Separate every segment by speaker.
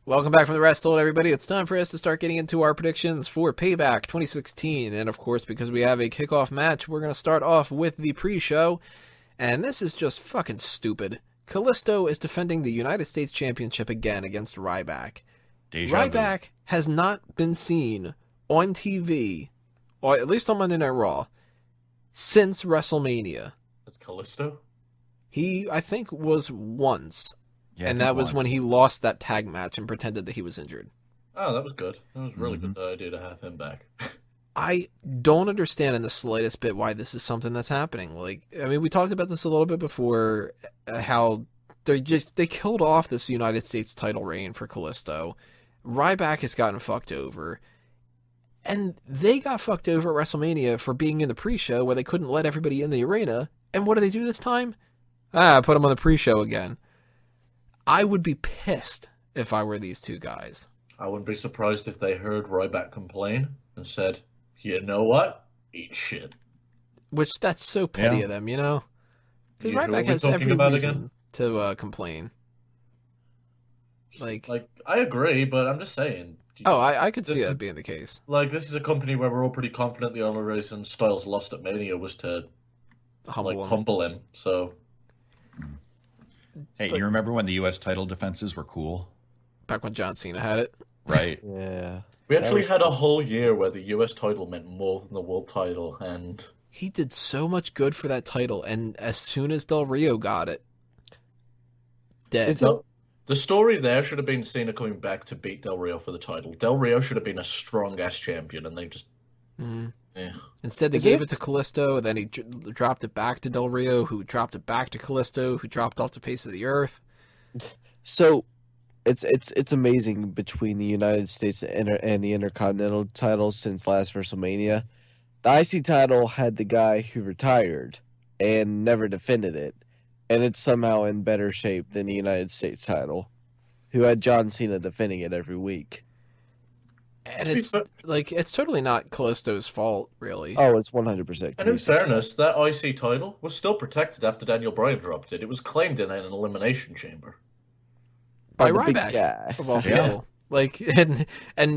Speaker 1: Welcome back from the rest hold, everybody. It's time for us to start getting into our predictions for Payback 2016. And of course, because we have a kickoff match, we're going to start off with the pre-show. And this is just fucking stupid. Kalisto is defending the United States Championship again against Ryback. Ryback has not been seen on TV, or at least on Monday Night Raw, since WrestleMania.
Speaker 2: That's Kalisto?
Speaker 1: He, I think, was once.
Speaker 3: Yeah,
Speaker 1: and that was when he lost that tag match and pretended that he was injured.
Speaker 2: Oh, that was good. That was really good idea to have him back.
Speaker 1: I don't understand in the slightest bit why this is something that's happening. Like, I mean, we talked about this a little bit before, how they killed off this United States title reign for Kalisto. Ryback has gotten fucked over. And they got fucked over at WrestleMania for being in the pre-show where they couldn't let everybody in the arena. And what do they do this time? Put them on the pre-show again. I would be pissed if I were these two guys.
Speaker 2: I wouldn't be surprised if they heard Ryback complain and said, you know what? Eat shit.
Speaker 1: Which, that's so petty of them, you know? Because Ryback has every reason to complain. Like,
Speaker 2: I agree, but I'm just saying.
Speaker 1: I could see that being the case.
Speaker 2: Like, this is a company where we're all pretty confident the only reason Styles lost at Mania was to humble him, so...
Speaker 3: Hey, you remember when the U.S. title defenses were cool?
Speaker 1: Back when John Cena had it?
Speaker 3: Right.
Speaker 4: Yeah.
Speaker 2: We actually had a whole year where the U.S. title meant more than the world title, and...
Speaker 1: He did so much good for that title, and as soon as Del Rio got it, dead.
Speaker 2: The story there should have been Cena coming back to beat Del Rio for the title. Del Rio should have been a strong-ass champion, and they just...
Speaker 1: Instead, they gave it to Kalisto, then he dropped it back to Del Rio, who dropped it back to Kalisto, who dropped off the face of the earth.
Speaker 4: So, it's amazing between the United States and the Intercontinental titles since last WrestleMania. The IC title had the guy who retired and never defended it, and it's somehow in better shape than the United States title, who had John Cena defending it every week.
Speaker 1: And it's it's totally not Kalisto's fault, really.
Speaker 4: Oh, it's 100%.
Speaker 2: And in fairness, that IC title was still protected after Daniel Bryan dropped it. It was claimed in an elimination chamber.
Speaker 1: By Ryback, of all people. Like, and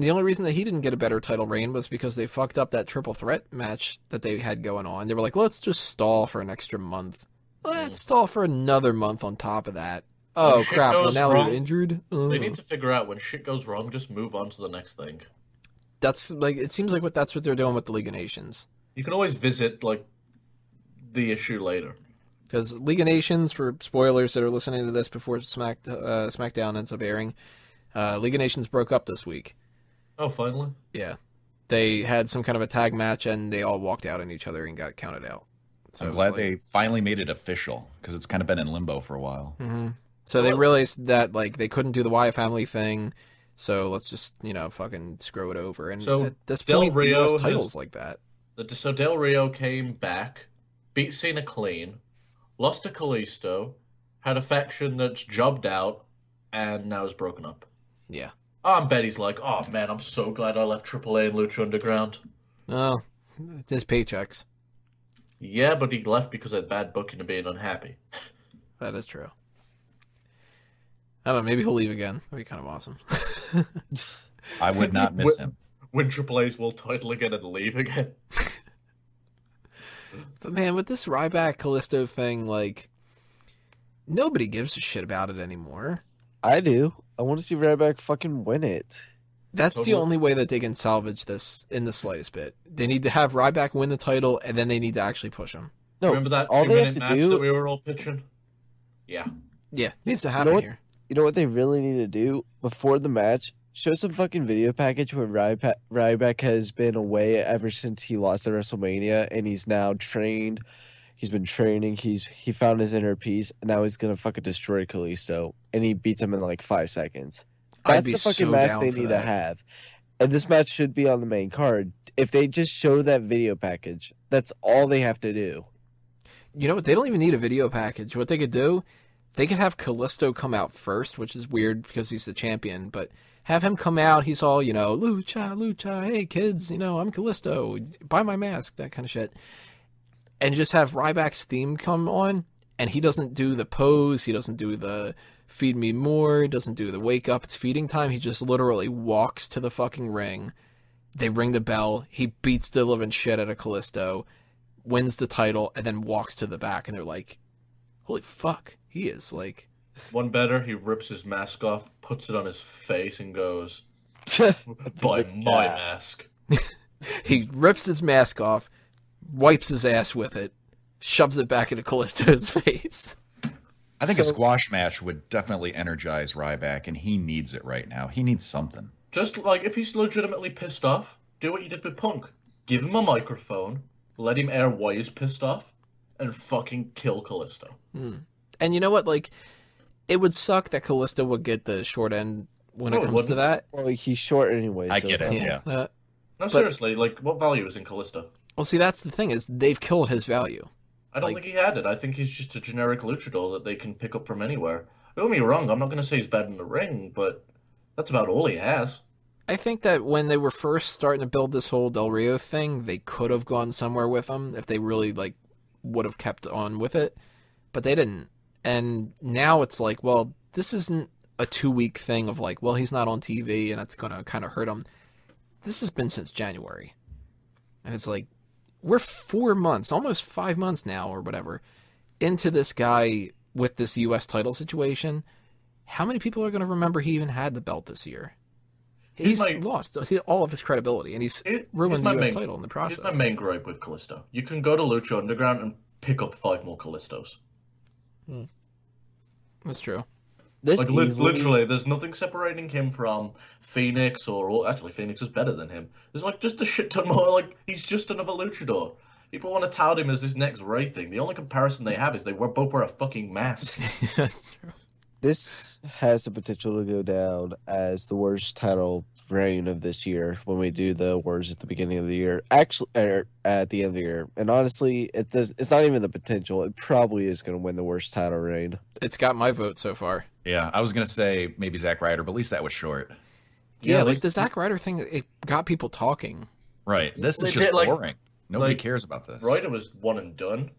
Speaker 1: the only reason that he didn't get a better title reign was because they fucked up that triple threat match that they had going on. They were like, let's just stall for an extra month. Let's stall for another month on top of that. Oh, crap. Well, now they're injured?
Speaker 2: They need to figure out when shit goes wrong, just move on to the next thing.
Speaker 1: That's, like, it seems like that's what they're doing with the League of Nations.
Speaker 2: You can always visit, like, the issue later.
Speaker 1: Because League of Nations, for spoilers that are listening to this before SmackDown ends up airing, League of Nations broke up this week.
Speaker 2: Oh, finally?
Speaker 1: Yeah. They had some kind of a tag match, and they all walked out on each other and got counted out. So
Speaker 3: I'm glad they finally made it official, because it's kind of been in limbo for a while.
Speaker 1: Mm-hmm. So they realized that, like, they couldn't do the Wyatt family thing, so let's just, fucking screw it over. And
Speaker 2: so
Speaker 1: at this point, the US title's like that.
Speaker 2: So Del Rio came back, beat Cena clean, lost to Kalisto, had a faction that's jobbed out, and now is broken up.
Speaker 1: Yeah.
Speaker 2: I bet he's like, oh man, I'm so glad I left AAA and Lucha Underground.
Speaker 1: Oh, it's his paychecks.
Speaker 2: Yeah, but he left because of bad booking and being unhappy.
Speaker 1: That is true. I don't know, maybe he'll leave again. That'd be kind of awesome.
Speaker 3: I would not miss him.
Speaker 2: Win AAA's world title again and leave again.
Speaker 1: But man, with this Ryback Kalisto thing, like, nobody gives a shit about it anymore.
Speaker 4: I do. I want to see Ryback fucking win it.
Speaker 1: That's the only way that they can salvage this in the slightest bit. They need to have Ryback win the title, and then they need to actually push him.
Speaker 4: No,
Speaker 2: remember that
Speaker 4: all
Speaker 2: 2-minute match that we were all pitching? Yeah.
Speaker 1: Yeah, needs to happen here.
Speaker 4: You know what they really need to do? Before the match, show some fucking video package where Ryback has been away ever since he lost at WrestleMania, and he's now trained. He's been training. He found his inner peace, and now he's gonna fucking destroy Kalisto, and he beats him in like 5 seconds. That's the fucking match they need to have. And this match should be on the main card. If they just show that video package, that's all they have to do.
Speaker 1: You know what? They don't even need a video package. What they could do, they could have Kalisto come out first, which is weird because he's the champion, but have him come out. He's all, lucha, lucha. Hey, kids, I'm Kalisto. Buy my mask, that kind of shit. And just have Ryback's theme come on, and he doesn't do the pose. He doesn't do the feed me more, doesn't do the wake up, it's feeding time. He just literally walks to the fucking ring. They ring the bell. He beats the living shit out of Kalisto, wins the title, and then walks to the back. And they're like, holy fuck, he is like...
Speaker 2: One better, he rips his mask off, puts it on his face, and goes, "Buy my mask."
Speaker 1: He rips his mask off, wipes his ass with it, shoves it back into Kalisto's face.
Speaker 3: I think a squash match would definitely energize Ryback, and he needs it right now. He needs something.
Speaker 2: Just like, if he's legitimately pissed off, do what you did with Punk. Give him a microphone, let him air why he's pissed off, and fucking kill Kalisto.
Speaker 1: And you know what, like... It would suck that Kalisto would get the short end when it comes to that.
Speaker 4: Well, he's short anyway.
Speaker 3: I
Speaker 4: so
Speaker 3: get it, yeah.
Speaker 2: No, seriously, like, what value is in Kalisto?
Speaker 1: Well, see, that's the thing, is they've killed his value.
Speaker 2: I don't think he had it. I think he's just a generic luchador that they can pick up from anywhere. Don't get me wrong, I'm not going to say he's bad in the ring, but that's about all he has.
Speaker 1: I think that when they were first starting to build this whole Del Rio thing, they could have gone somewhere with him if they really, like, would have kept on with it. But they didn't. And now it's like, well, this isn't a 2-week thing of like, well, he's not on TV and it's going to kind of hurt him. This has been since January. And it's like, we're 4 months, almost 5 months now or whatever, into this guy with this U.S. title situation. How many people are going to remember he even had the belt this year? He's lost all of his credibility, and he's ruined the U.S. title in the process.
Speaker 2: Here's my main gripe with Kalisto. You can go to Lucha Underground and pick up 5 more Kalistos.
Speaker 1: That's true.
Speaker 2: Literally, there's nothing separating him from Phoenix actually, Phoenix is better than him. There's like just a shit ton more. Like, he's just another luchador. People want to tout him as this next Ray thing. The only comparison they have is they both wear a fucking mask.
Speaker 1: That's true.
Speaker 4: This has the potential to go down as the worst title reign of this year when we do the awards at the beginning of the year. Actually, at the end of the year. And honestly, it's not even the potential. It probably is going to win the worst title reign.
Speaker 1: It's got my vote so far.
Speaker 3: Yeah, I was going to say maybe Zack Ryder, but at least that was short.
Speaker 1: Yeah, like the Zack Ryder thing, it got people talking.
Speaker 3: Right. This is just boring. Nobody cares about this.
Speaker 2: Ryder was one and done.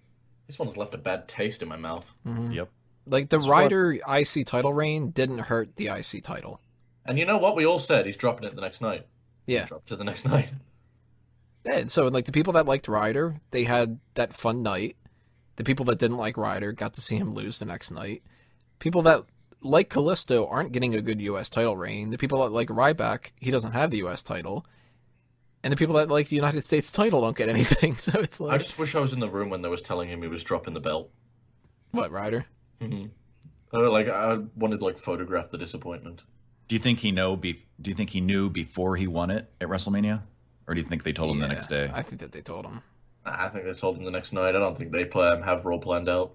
Speaker 2: This one's left a bad taste in my mouth.
Speaker 1: Mm-hmm.
Speaker 3: Yep.
Speaker 1: Like, the Ryder IC title reign didn't hurt the IC title.
Speaker 2: And you know what? We all said he's dropping it the next night.
Speaker 1: Yeah.
Speaker 2: Dropped it the next night.
Speaker 1: Yeah, so, like, the people that liked Ryder, they had that fun night. The people that didn't like Ryder got to see him lose the next night. People that like Kalisto aren't getting a good U.S. title reign. The people that like Ryback, he doesn't have the U.S. title. And the people that like the United States title don't get anything. So it's like...
Speaker 2: I just wish I was in the room when they was telling him he was dropping the belt.
Speaker 1: What, Ryder?
Speaker 2: Mm-hmm. I wanted to photograph the disappointment.
Speaker 3: Do you think he knew before he won it at WrestleMania, or do you think they told him the next day?
Speaker 1: I think that they told him.
Speaker 2: I think they told him the next night. I don't think they have Raw planned out.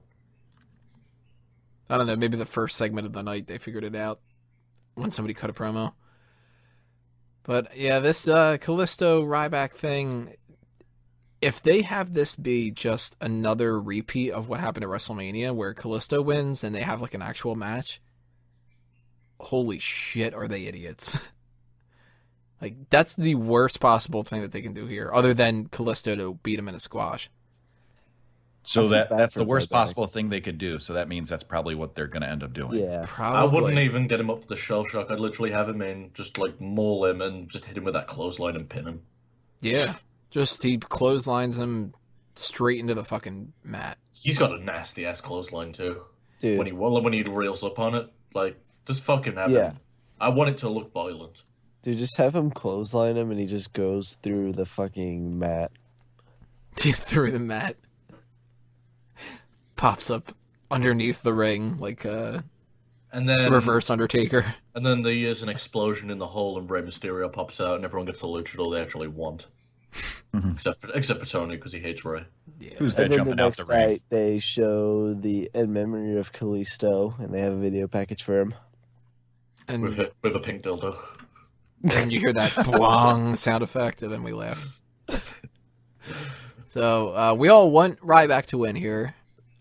Speaker 1: I don't know. Maybe the first segment of the night they figured it out when somebody cut a promo. But yeah, this Kalisto Ryback thing. If they have this be just another repeat of what happened at WrestleMania, where Kalisto wins and they have an actual match, holy shit, are they idiots? That's the worst possible thing that they can do here, other than Kalisto to beat him in a squash.
Speaker 3: So that's the worst possible thing they could do. So that means that's probably what they're going to end up doing.
Speaker 4: Yeah,
Speaker 1: probably.
Speaker 2: I wouldn't even get him up for the shell shock. I'd literally have him in, just maul him and just hit him with that clothesline and pin him.
Speaker 1: Yeah. Just he clotheslines him straight into the fucking mat.
Speaker 2: He's got a nasty ass clothesline too.
Speaker 4: dude.
Speaker 2: When he reels up on it, just fucking have him. I want it to look violent.
Speaker 4: Dude, just have him clothesline him and he just goes through the fucking mat.
Speaker 1: Through the mat. Pops up underneath the ring
Speaker 2: and then
Speaker 1: reverse Undertaker. And
Speaker 2: then there's an explosion in the hole and Rey Mysterio pops out and everyone gets the luchador they actually want. Except for Tony because he hates Rey.
Speaker 1: Yeah.
Speaker 3: Who's that jumping out the ring?
Speaker 4: Night, they show the in memory of Kalisto and they have a video package for him.
Speaker 1: And
Speaker 2: with a pink dildo.
Speaker 1: And you hear that blong sound effect and then we laugh. So we all want Ryback to win here.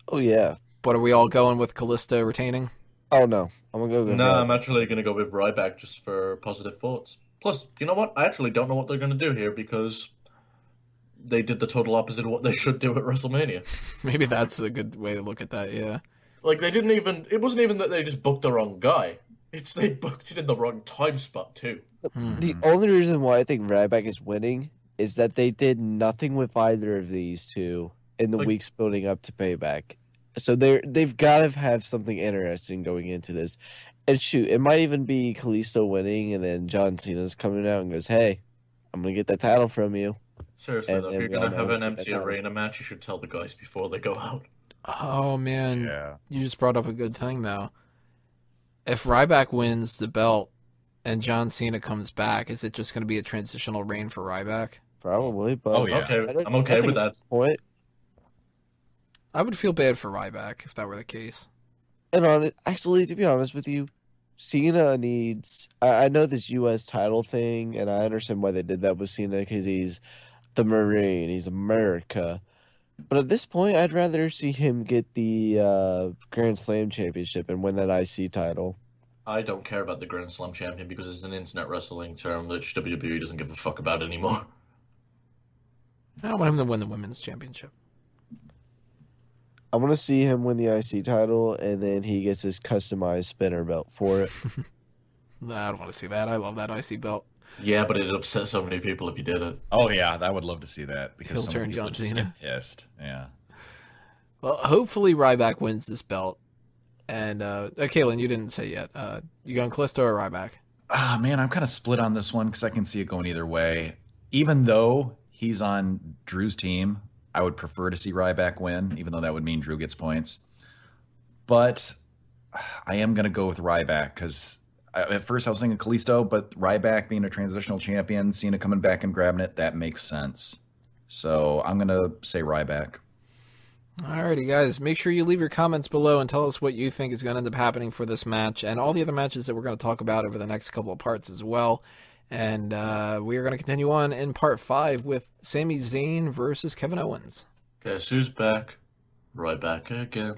Speaker 4: Oh yeah.
Speaker 1: But are we all going with Kalisto retaining?
Speaker 4: Oh no. I'm gonna go with
Speaker 2: No, I'm actually gonna go with Ryback just for positive thoughts. Plus, you know what? I actually don't know what they're gonna do here because they did the total opposite of what they should do at WrestleMania.
Speaker 1: Maybe that's a good way to look at that, yeah.
Speaker 2: Like they didn't even. It wasn't even that they just booked the wrong guy. It's they booked it in the wrong time spot too.
Speaker 4: The only reason why I think Ryback is winning is that they did nothing with either of these two in the
Speaker 2: Like-
Speaker 4: weeks building up to Payback. So they've got to have something interesting going into this. And shoot, it might even be Kalisto winning, and then John Cena's coming out and goes, "Hey, I'm gonna get that title from you."
Speaker 2: Seriously,
Speaker 4: And
Speaker 2: though, if
Speaker 4: then
Speaker 2: you're
Speaker 4: we all
Speaker 2: gonna have
Speaker 4: know
Speaker 2: an empty
Speaker 4: that's how-
Speaker 2: arena match, you should tell the guys before they go out.
Speaker 1: Oh man,
Speaker 3: Yeah.
Speaker 1: you just brought up a good thing though. If Ryback wins the belt and John Cena comes back, is it just going to be a transitional reign for Ryback?
Speaker 4: Probably, but
Speaker 3: Oh, yeah.
Speaker 2: Okay, I'm okay with that.
Speaker 4: Point.
Speaker 1: I would feel bad for Ryback if that were the case.
Speaker 4: And actually, to be honest with you, Cena needs. I know this U.S. title thing, and I understand why they did that with Cena because he's the Marine, he's America. But at this point, I'd rather see him get the Grand Slam championship and win that IC title.
Speaker 2: I don't care about the Grand Slam champion because it's an internet wrestling term which WWE doesn't give a fuck about anymore.
Speaker 1: I want him to win the women's championship.
Speaker 4: I want to see him win the IC title, and then he gets his customized spinner belt for it.
Speaker 1: Nah, I don't want to see that. I love that IC belt.
Speaker 2: Yeah, but it'd upset so many people if you did it.
Speaker 3: Oh yeah, I would love to see that because
Speaker 1: He'll
Speaker 3: some
Speaker 1: turn
Speaker 3: people
Speaker 1: John
Speaker 3: just
Speaker 1: Cena.
Speaker 3: get pissed. Yeah.
Speaker 1: Well, hopefully Ryback wins this belt. And Kaylin, you didn't say yet. You going Kalisto or Ryback?
Speaker 3: Ah, man, I'm kind of split on this one because I can see it going either way. Even though he's on Drew's team, I would prefer to see Ryback win, even though that would mean Drew gets points. But I am going to go with Ryback because at first I was thinking Kalisto, but Ryback being a transitional champion, Cena coming back and grabbing it, that makes sense. So I'm going to say Ryback.
Speaker 1: Alrighty, guys. Make sure you leave your comments below and tell us what you think is going to end up happening for this match and all the other matches that we're going to talk about over the next couple of parts as well. And we are going to continue on in part 5 with Sami Zayn versus Kevin Owens.
Speaker 2: Guess who's back? Right back again.